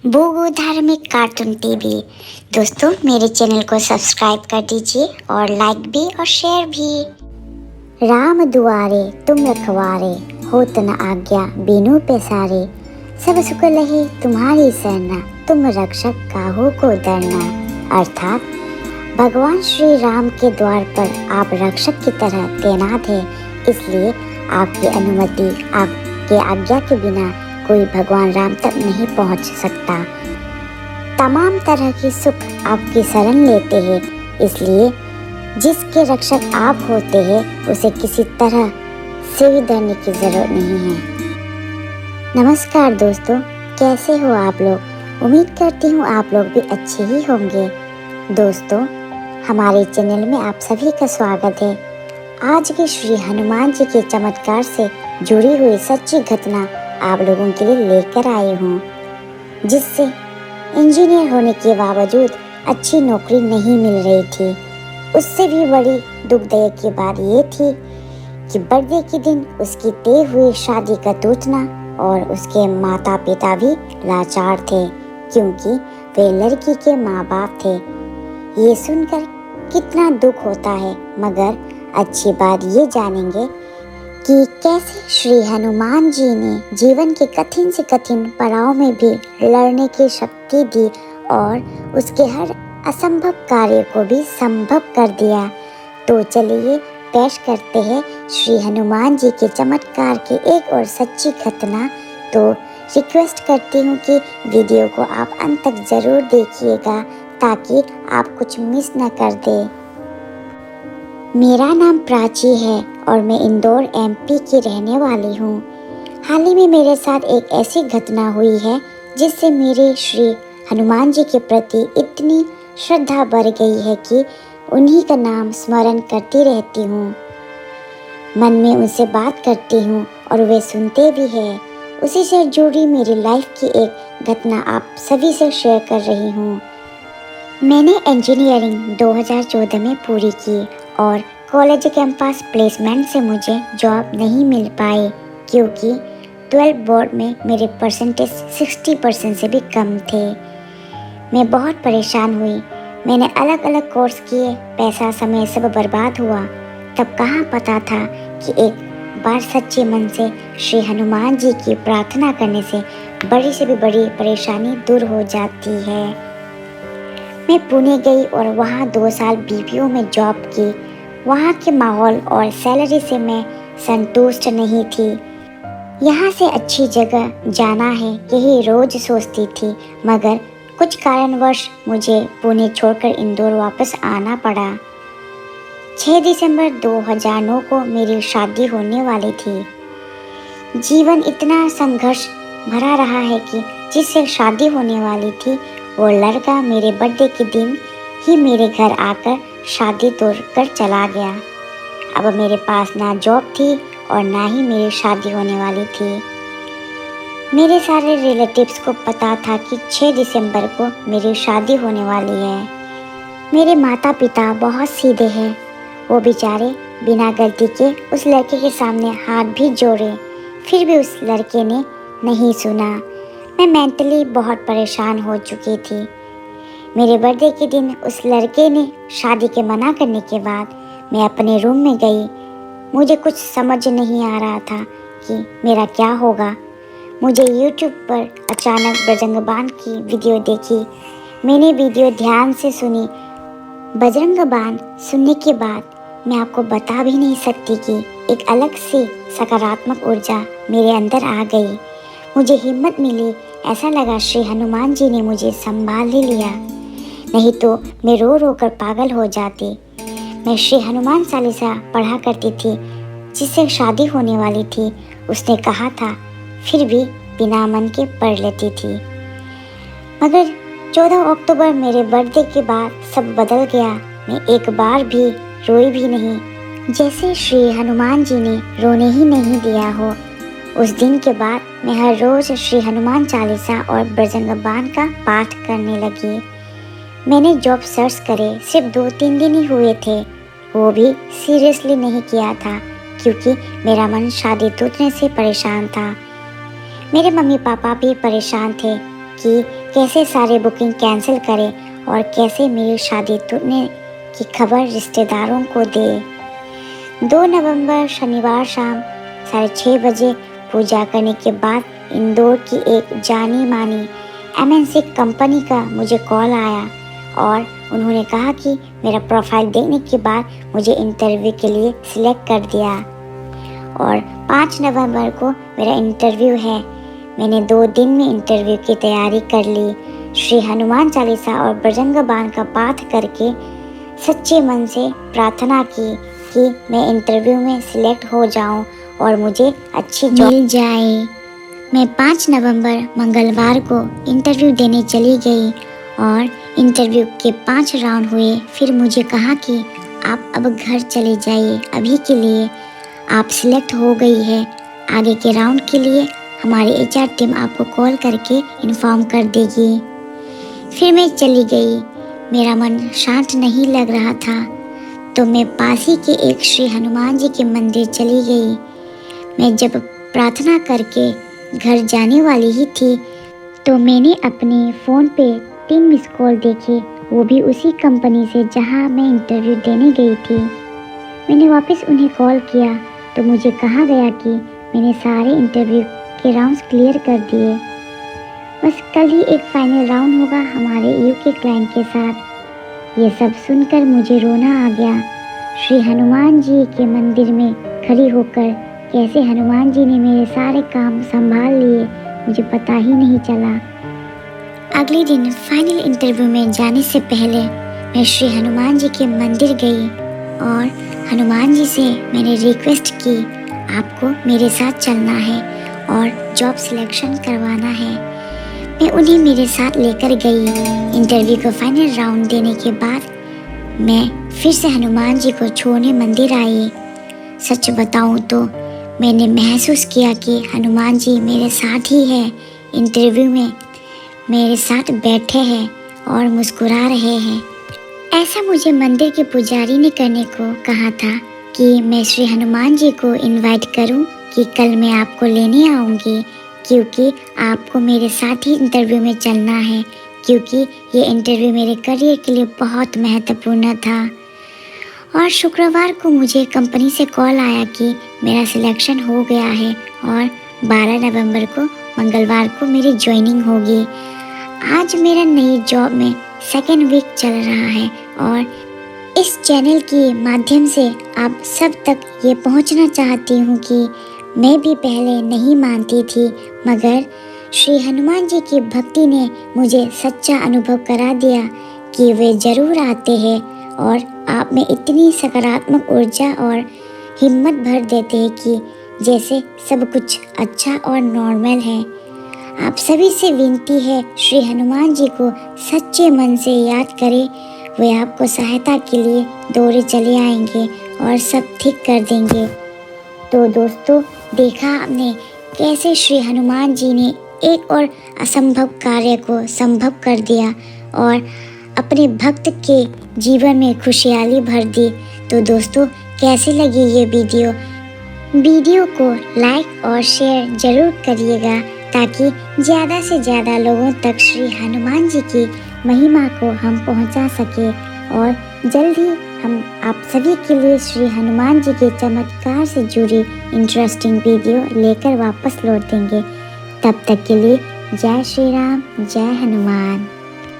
बोगो धार्मिक cartoon TV. दोस्तों, मेरे चैनल को सब्सक्राइब कर दीजिए और लाइक भी और शेयर भी। राम दुआरे तुम रखवारे, होत न आज्ञा बीनू पैसारे। सब सुख लहे तुम्हारी सरना, तुम रक्षक काहू को डरना। अर्थात भगवान श्री राम के द्वार पर आप रक्षक की तरह तैनात हैं, इसलिए आपकी अनुमति, आपके आज्ञा के बिना कोई भगवान राम तक नहीं पहुंच सकता। तमाम तरह की सुख आपकी शरण लेते हैं, इसलिए जिसके रक्षक आप होते हैं उसे किसी तरह से भी डरने की जरूरत नहीं है। नमस्कार दोस्तों, कैसे हो आप लोग? उम्मीद करती हूँ आप लोग भी अच्छे ही होंगे। दोस्तों, हमारे चैनल में आप सभी का स्वागत है। आज के श्री हनुमान जी के चमत्कार से जुड़ी हुई सच्ची घटना आप लोगों के लिए लेकर आई हूँ, जिससे इंजीनियर होने के बावजूद अच्छी नौकरी नहीं मिल रही थी। उससे भी बड़ी दुखदायक की बात ये थी कि बर्थडे के दिन उसकी तय हुई शादी का टूटना, और उसके माता पिता भी लाचार थे क्योंकि वे लड़की के माँ बाप थे। ये सुनकर कितना दुख होता है, मगर अच्छी बात ये जानेंगे कि कैसे श्री हनुमान जी ने जीवन के कठिन से कठिन पड़ाव में भी लड़ने की शक्ति दी और उसके हर असंभव कार्य को भी संभव कर दिया। तो चलिए पेश करते हैं श्री हनुमान जी के चमत्कार की एक और सच्ची घटना। तो रिक्वेस्ट करती हूँ कि वीडियो को आप अंत तक जरूर देखिएगा ताकि आप कुछ मिस न कर दे। मेरा नाम प्राची है और मैं इंदौर एमपी की रहने वाली हूँ। हाल ही में मेरे साथ एक ऐसी घटना हुई है जिससे मेरे श्री हनुमान जी के प्रति इतनी श्रद्धा बढ़ गई है कि उन्हीं का नाम स्मरण करती रहती हूँ। मन में उनसे बात करती हूँ और वे सुनते भी हैं। उसी से जुड़ी मेरी लाइफ की एक घटना आप सभी से शेयर कर रही हूँ। मैंने इंजीनियरिंग 2014 में पूरी की और कॉलेज कैंपस प्लेसमेंट से मुझे जॉब नहीं मिल पाई क्योंकि 12 बोर्ड में मेरे परसेंटेज 60% से भी कम थे। मैं बहुत परेशान हुई। मैंने अलग अलग कोर्स किए, पैसा समय सब बर्बाद हुआ। तब कहाँ पता था कि एक बार सच्चे मन से श्री हनुमान जी की प्रार्थना करने से बड़ी से भी बड़ी परेशानी दूर हो जाती है। मैं पुणे गई और वहाँ 2 साल बीपीओ में जॉब की। वहाँ के माहौल और सैलरी से मैं संतुष्ट नहीं थी। यहाँ से अच्छी जगह जाना है यही रोज सोचती थी, मगर कुछ कारणवश मुझे पुणे छोड़कर इंदौर वापस आना पड़ा। 6 दिसंबर 2009 को मेरी शादी होने वाली थी। जीवन इतना संघर्ष भरा रहा है कि जिससे शादी होने वाली थी वो लड़का मेरे बर्थडे के दिन ही मेरे घर आकर शादी तोड़कर चला गया। अब मेरे पास ना जॉब थी और ना ही मेरी शादी होने वाली थी। मेरे सारे रिलेटिव्स को पता था कि 6 दिसंबर को मेरी शादी होने वाली है। मेरे माता पिता बहुत सीधे हैं। वो बेचारे बिना गलती के उस लड़के के सामने हाथ भी जोड़े, फिर भी उस लड़के ने नहीं सुना। मैं मेंटली बहुत परेशान हो चुकी थी। मेरे बर्थडे के दिन उस लड़के ने शादी के मना करने के बाद मैं अपने रूम में गई। मुझे कुछ समझ नहीं आ रहा था कि मेरा क्या होगा। मुझे YouTube पर अचानक बजरंग बाण की वीडियो देखी। मैंने वीडियो ध्यान से सुनी। बजरंग बाण सुनने के बाद मैं आपको बता भी नहीं सकती कि एक अलग सी सकारात्मक ऊर्जा मेरे अंदर आ गई। मुझे हिम्मत मिली। ऐसा लगा श्री हनुमान जी ने मुझे संभाल ही लिया, नहीं तो मैं रो रो कर पागल हो जाती। मैं श्री हनुमान चालीसा पढ़ा करती थी जिससे शादी होने वाली थी। उसने कहा था, फिर भी बिना मन के पढ़ लेती थी। मगर 14 अक्टूबर मेरे बर्थडे के बाद सब बदल गया। मैं एक बार भी रोई भी नहीं, जैसे श्री हनुमान जी ने रोने ही नहीं दिया हो। उस दिन के बाद मैं हर रोज श्री हनुमान चालीसा और बजरंग बाण का पाठ करने लगी। मैंने जॉब सर्च करे, सिर्फ 2-3 दिन ही हुए थे। वो भी सीरियसली नहीं किया था क्योंकि मेरा मन शादी टूटने से परेशान था। मेरे मम्मी पापा भी परेशान थे कि कैसे सारे बुकिंग कैंसिल करें और कैसे मेरी शादी टूटने की खबर रिश्तेदारों को दे। 2 नवंबर शनिवार शाम 6:30 बजे पूजा करने के बाद इंदौर की एक जानी मानी MNC कंपनी का मुझे कॉल आया और उन्होंने कहा कि मेरा प्रोफाइल देखने के बाद मुझे इंटरव्यू के लिए सिलेक्ट कर दिया और 5 नवंबर को मेरा इंटरव्यू है। मैंने 2 दिन में इंटरव्यू की तैयारी कर ली। श्री हनुमान चालीसा और बजरंग बाण का पाठ करके सच्चे मन से प्रार्थना की कि मैं इंटरव्यू में सिलेक्ट हो जाऊं और मुझे अच्छी जॉब मिल जाए। मैं 5 नवंबर मंगलवार को इंटरव्यू देने चली गई और इंटरव्यू के 5 राउंड हुए। फिर मुझे कहा कि आप अब घर चले जाइए, अभी के लिए आप सिलेक्ट हो गई है। आगे के राउंड के लिए हमारी HR टीम आपको कॉल करके इन्फॉर्म कर देगी। फिर मैं चली गई। मेरा मन शांत नहीं लग रहा था, तो मैं पास ही के एक श्री हनुमान जी के मंदिर चली गई। मैं जब प्रार्थना करके घर जाने वाली ही थी तो मैंने अपने फ़ोन पे 3 मिस कॉल देखे, वो भी उसी कंपनी से जहां मैं इंटरव्यू देने गई थी। मैंने वापस उन्हें कॉल किया तो मुझे कहा गया कि मैंने सारे इंटरव्यू के राउंड्स क्लियर कर दिए, बस कल ही एक फाइनल राउंड होगा हमारे UK क्लाइंट के साथ। ये सब सुनकर मुझे रोना आ गया। श्री हनुमान जी के मंदिर में खड़ी होकर कैसे हनुमान जी ने मेरे सारे काम संभाल लिए मुझे पता ही नहीं चला। अगले दिन फाइनल इंटरव्यू में जाने से पहले मैं श्री हनुमान जी के मंदिर गई और हनुमान जी से मैंने रिक्वेस्ट की, आपको मेरे साथ चलना है और जॉब सिलेक्शन करवाना है। मैं उन्हें मेरे साथ लेकर गई। इंटरव्यू का फाइनल राउंड देने के बाद मैं फिर से हनुमान जी को छोड़ने मंदिर आई। सच बताऊं तो मैंने महसूस किया कि हनुमान जी मेरे साथ ही है, इंटरव्यू में मेरे साथ बैठे हैं और मुस्कुरा रहे हैं। ऐसा मुझे मंदिर के पुजारी ने करने को कहा था कि मैं श्री हनुमान जी को इनवाइट करूं कि कल मैं आपको लेने आऊंगी, क्योंकि आपको मेरे साथ ही इंटरव्यू में चलना है, क्योंकि ये इंटरव्यू मेरे करियर के लिए बहुत महत्वपूर्ण था। और शुक्रवार को मुझे कंपनी से कॉल आया कि मेरा सिलेक्शन हो गया है और 12 नवंबर को मंगलवार को मेरी ज्वाइनिंग होगी। आज मेरा नई जॉब में 2nd वीक चल रहा है और इस चैनल के माध्यम से आप सब तक ये पहुंचना चाहती हूँ कि मैं भी पहले नहीं मानती थी, मगर श्री हनुमान जी की भक्ति ने मुझे सच्चा अनुभव करा दिया कि वे ज़रूर आते हैं और आप में इतनी सकारात्मक ऊर्जा और हिम्मत भर देते हैं कि जैसे सब कुछ अच्छा और नॉर्मल है। आप सभी से विनती है, श्री हनुमान जी को सच्चे मन से याद करें, वे आपको सहायता के लिए दौड़े चले आएंगे और सब ठीक कर देंगे। तो दोस्तों, देखा आपने कैसे श्री हनुमान जी ने एक और असंभव कार्य को संभव कर दिया और अपने भक्त के जीवन में खुशहाली भर दी। तो दोस्तों, कैसी लगी ये वीडियो को लाइक और शेयर ज़रूर करिएगा ताकि ज़्यादा से ज़्यादा लोगों तक श्री हनुमान जी की महिमा को हम पहुंचा सके। और जल्द ही हम आप सभी के लिए श्री हनुमान जी के चमत्कार से जुड़ी इंटरेस्टिंग वीडियो लेकर वापस लौटेंगे। तब तक के लिए जय श्री राम, जय हनुमान।